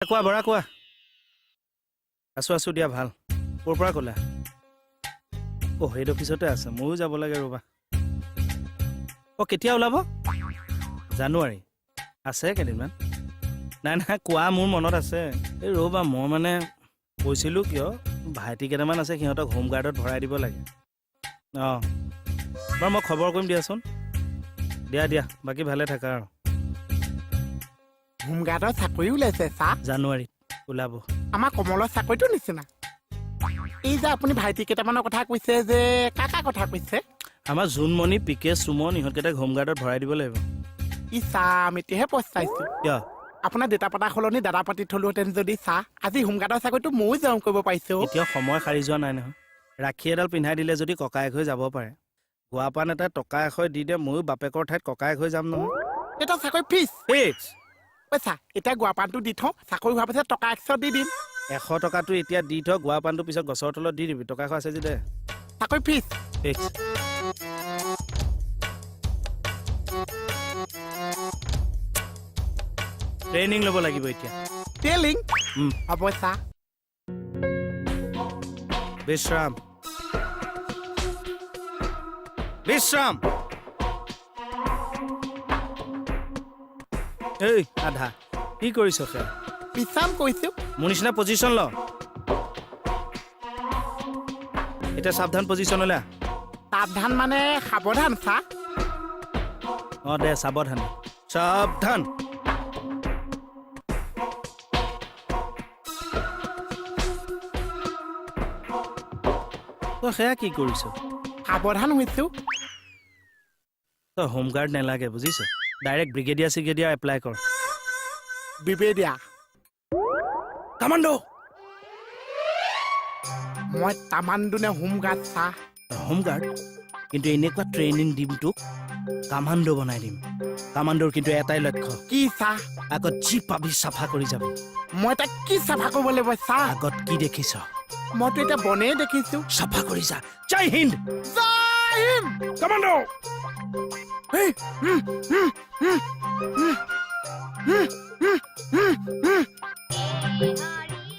কোৱা বৰা কোৱা আছো দিয়া ভাল ক'ৰ পৰা ক'লা হেড অফিচতে আছে ময়ো যাব লাগে ৰ'বা কেতিয়া ওলাব জানুৱাৰী আছে কেইদিনমান নাই কোৱা মোৰ মনত আছে এই ৰ'বা মই মানে কৈছিলোঁ কিয় ভাইটি কেইটামান আছে সিহঁতক হোমগাৰ্ডত ভৰাই দিব লাগে বাৰু মই খবৰ কৰিম দিয়াচোন দিয়া বাকী ভালে থাকা আৰু হোমগাৰ্ডৰ চাকৰি ওলাইছে চা জানুৱাৰীত ওলাব আমাৰ কমলৰ চাকৰিটো নিচিনা এই যে আপুনি ভাইটি কেইটামানৰ কথা কৈছে যে কাকা কথা কৈছে আমাৰ জোনমণি পিকে সুমন ইহঁতকেইটাক হোমগাৰ্ডত ভৰাই দিব লাগিব ই চাম এতিয়াহে পস্তাইছো কিয় আপোনাৰ দেতা পাতা সলনি দাদা পাতি থলোহেঁতেন যদি চাহ আজি হোমগাৰ্ডৰ চাকৰিটো ময়ো জইন কৰিব পাৰিছো এতিয়া সময় সাৰি যোৱা নাই নহয় ৰাখি এডাল পিন্ধাই দিলে যদি ককায়েক হৈ যাব পাৰে গুৱাপান এটা টকা এশই দি দিয়ে ময়ো বাপেকৰ ঠাইত ককায়েক হৈ যাম নহয় এটা চাকৰি ফিক্স ফিক্স পইচা এতিয়া গুৱাপানটো দি থওঁ চাকৰি হোৱাৰ পিছত টকা 100 দি দিম 100 টকাটো এতিয়া দি থ গুৱাপানটো পিছত গছৰ তলত দি দিবি টকা এশ আছে যদি দে চাকৰি ফিক্স ফিক্স ট্ৰেইনিং ল'ব লাগিব এতিয়া টেলিং হ'ব চা বিশ্ৰাম এই আধা কি কৰিছ খেল বিশ্ৰাম কৰিছো মোৰ নিচিনা পজিশ্যন ল এতিয়া সাৱধান পজিশ্যনলৈ সাৱধান মানে সাৱধান চা দে সাৱধান তই সেয়া কি কৰিছ সাৱধান হৈছো তই হোমগাৰ্ড নালাগে বুজিছ ডাইৰেক্ট ব্ৰিগেডিয়াৰ এপ্লাই কৰ বিবেদিয়া কামাণ্ডো মই তামাণ্ডো নে হোমগাৰ্ড চা হোমগাৰ্ড কিন্তু এনেকুৱা ট্ৰেইনিং দিম তোক কামাণ্ডো বনাই দিম কামাণ্ডোৰ কিন্তু এটাই লক্ষ্য কি চা আগত যি পাবি চাফা কৰি যাবি মই তাক কি চাফা কৰিব লাগিব চা আগত কি দেখিছ মইতো এতিয়া বনেই দেখিছো চাফা কৰি যা জয় হিন্দ জয় হিন্দ কামাণ্ডো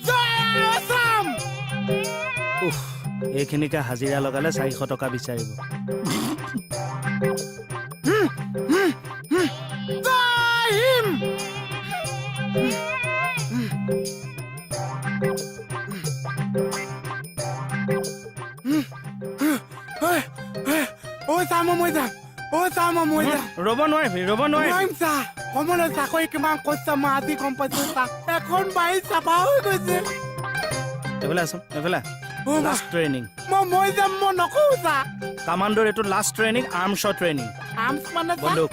জয় আসাম এইখিনিকে হাজিৰা লগালে 400 টকা বিচাৰিব জয় হিন্দ মই যাম ৰ'ব নোৱাৰিবি চা কমলৰ চাকৰি কিমান কষ্ট মই আজি গম পাইছো চা এখন বাৰী চাফা হৈ গৈছে এইফালে লাষ্ট ট্ৰেইনিং মই যাম মই নকওঁ চা কামাণ্ডোৰ এইটো লাষ্ট ট্ৰেইনিং আৰ্মছৰ ট্ৰেইনিং আৰ্মছ মানে চা বন্দুক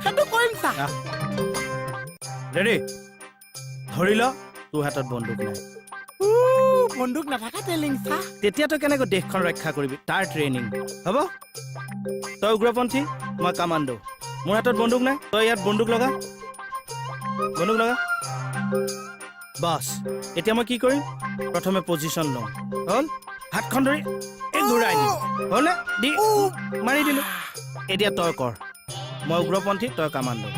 সেইটো কৰিম চা ৰেডি ধৰি ল তোৰ হাতত বন্দুক নাই বন্দুক নাথাকা টেলিং চা তেতিয়া তই কেনেকৈ দেশখন ৰক্ষা কৰিবি তাৰ ট্ৰেইনিং হ'ব তই উগ্ৰপন্থী মই কামাণ্ডো মোৰ হাতত বন্দুক নাই তই ইয়াত বন্দুক লগা বাছ এতিয়া মই কি কৰিম প্ৰথমে পজিশ্যন লওঁ হ'ল হাতখন ধৰি এই ঘূৰাই দিম হ'লনে দি মাৰি দিলোঁ এতিয়া তই কৰ মই উগ্ৰপন্থী তই কামাণ্ডো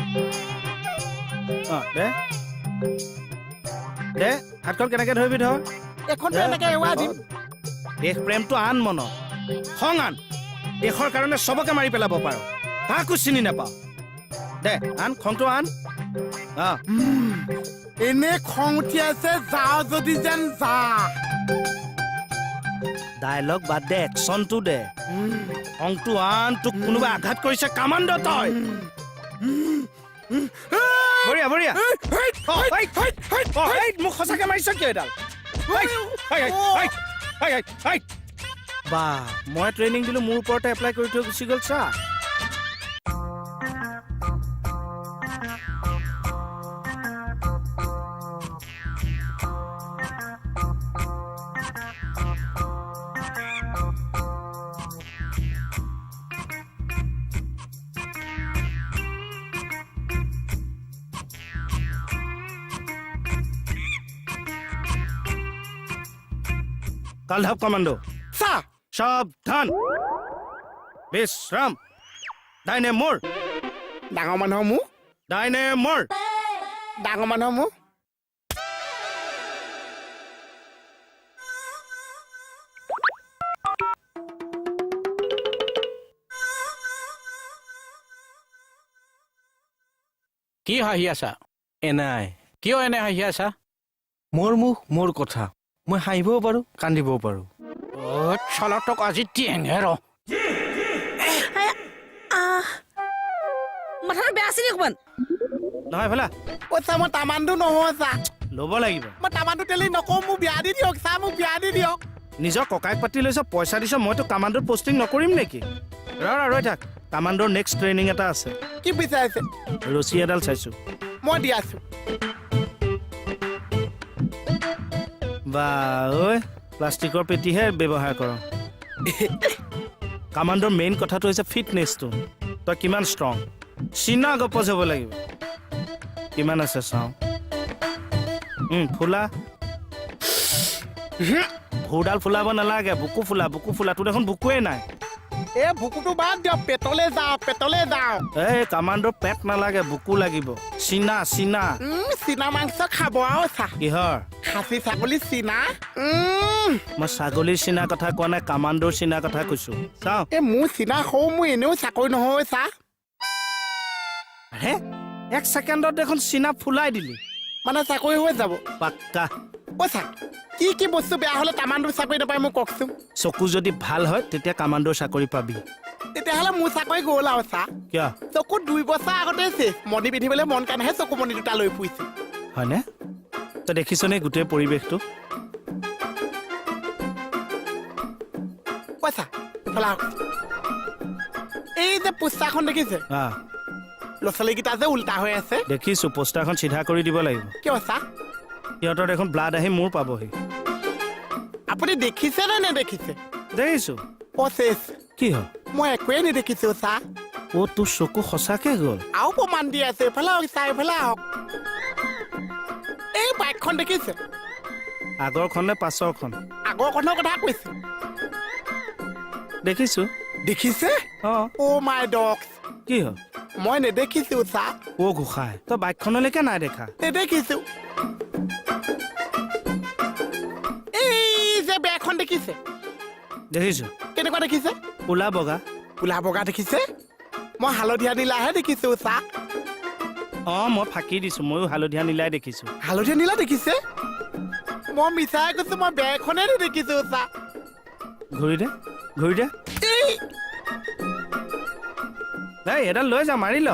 দে হাতখন কেনেকৈ ধৰিবি ধৰ এখনটো এনেকে এৱা দিম দেশ প্ৰেমটো আন মনত খং আন দেশৰ কাৰণে চবকে মাৰি পেলাব পাৰ কাকো চিনি নাপাওঁ দে আন খংটো আন এনে খং উঠি আছে যাওঁ যদি যেন যা ডাইলগ বাদ দে একশ্যনটো দে খংটো আন তোক কোনোবা আঘাত কৰিছে কামাণ্ডো তই বঢ়িয়া মোক সঁচাকে মাৰিছ কিয় এডাল বা মই ট্ৰেইনিং দিলোঁ মোৰ ওপৰতে এপ্লাই কৰি থৈ গুচি গ'ল চা কালধাপ কমাণ্ডো চা সাৱধান বিশ্ৰাম ডাইনে মোৰ ডাঙৰ মানুহৰ মোৰ ডাইনে মোৰ ডাঙৰ মানুহৰ মোৰ কি হাঁহি আছা এনাই কিয় এনে হাঁহি আছা মোৰ মুখ মোৰ কথা মই হাঁহিবও পাৰোঁ কান্দিবও পাৰোঁ চলতক আজি টিঙে ৰ মাথাটো বেয়া আছে নি অকমান নহয় ভলা অ' চা মই তামানটো নহয় চা ল'ব লাগিব মই তামানটো তেলি নকওঁ মোক বিয়া দি দিয়ক চা মোক বিয়া দি দিয়ক নিজৰ ককাইক পাতি লৈছ পইচা দিছ মইতো কামাণ্ডোত পষ্টিং নকৰিম নেকি ৰৈ থাক কামাণ্ডোৰ নেক্সট ট্ৰেইনিং এটা আছে কি বিচাৰিছে ৰছী এডাল চাইছোঁ মই দি আছো বা ঐ প্লাষ্টিকৰ পেটিহে ব্যৱহাৰ কৰ কামাণ্ডোৰ মেইন কথাটো হৈছে ফিটনেছটো তই কিমান ষ্ট্ৰং চিনা গপজ হ'ব লাগিব কিমান আছে চাওঁ ফুলা ভোৰডাল ফুলাব নালাগে বুকু ফুলা তোৰ দেখোন বুকুৱে নাই এই বুকুটো বাদ দিয়ক পেটলৈ যাওঁ এই কামাণ্ডোৰ পেট নালাগে বুকু লাগিব চিনা চীনা মাংস খাব আৰু চা কিহৰ খাচী ছাগলী চীনা মই ছাগলীৰ চিনা কথা কোৱা নাই কামাণ্ডোৰ চিনা কথা কৈছো চাওঁ এই মোৰ চীনা সৰু মোৰ এনেও চাকৰি নহয় চা হে এক ছেকেণ্ডত দেখোন চিনা ফুলাই দিলি মানে চাকৰি হৈ যাব পাক্কা অ' চা কি বস্তু বেয়া হ'লে তামানটো চাকৰি নাপায় মোক কওকচোন চকু যদি ভাল হয় তেতিয়া কামাণ্ডোৰ চাকৰি পাবি তেতিয়াহ'লে মোৰ চাকৰি গ'ল আৰু চা কিয় চকু 2 বছৰ আগতে চেছ মণি পিন্ধিবলৈ মন কাৰণেহে চকু মণি দুটা লৈ ফুৰিছো হয়নে তই দেখিছনে গোটেই পৰিৱেশটো পইচা এইফালে আহক এই যে পোষ্টাৰখন দেখিছে ল'ৰা ছোৱালীকেইটা যে উল্টা হৈ আছে দেখিছো পোষ্টাৰখন চিধা কৰি দিব লাগিব কিয় চা সিহঁতৰ দেখোন ব্লাড আহি মোৰ পাবহি আপুনি দেখিছে নে নেদেখিছে দেখিছো অ' চেছ কি হ'ল মই একোৱেই নেদেখিছো চা অ' তোৰ চকু সঁচাকে গ'ল আৰু প্ৰমাণ দি আছে এইফালে আহক চা এইফালে আহক এই বাইকখন দেখিছে আগৰখন নে পাছৰখন আগৰখনৰ কথা কৈছে দেখিছো দেখিছে অ' অ' মাই ডগ কি হ'ল মই নেদেখিছো চা অ' গোসাঁই তই বাইকখনলৈকে নাই দেখা নেদেখিছো এই যে বেগখন দেখিছে দেখিছো কেনেকুৱা দেখিছে ক'লা বগা কোলা বগা দেখিছে মই হালধীয়া নীলাহে দেখিছো চা অ' মই ফাঁকি দিছো ময়ো হালধীয়া নীলাই দেখিছো হালধীয়া নীলা দেখিছে মই মিছাই কৈছো মই বেগখনে নেদেখিছো চা ঘূৰি দে এই এই এডাল লৈ যা মাৰি ল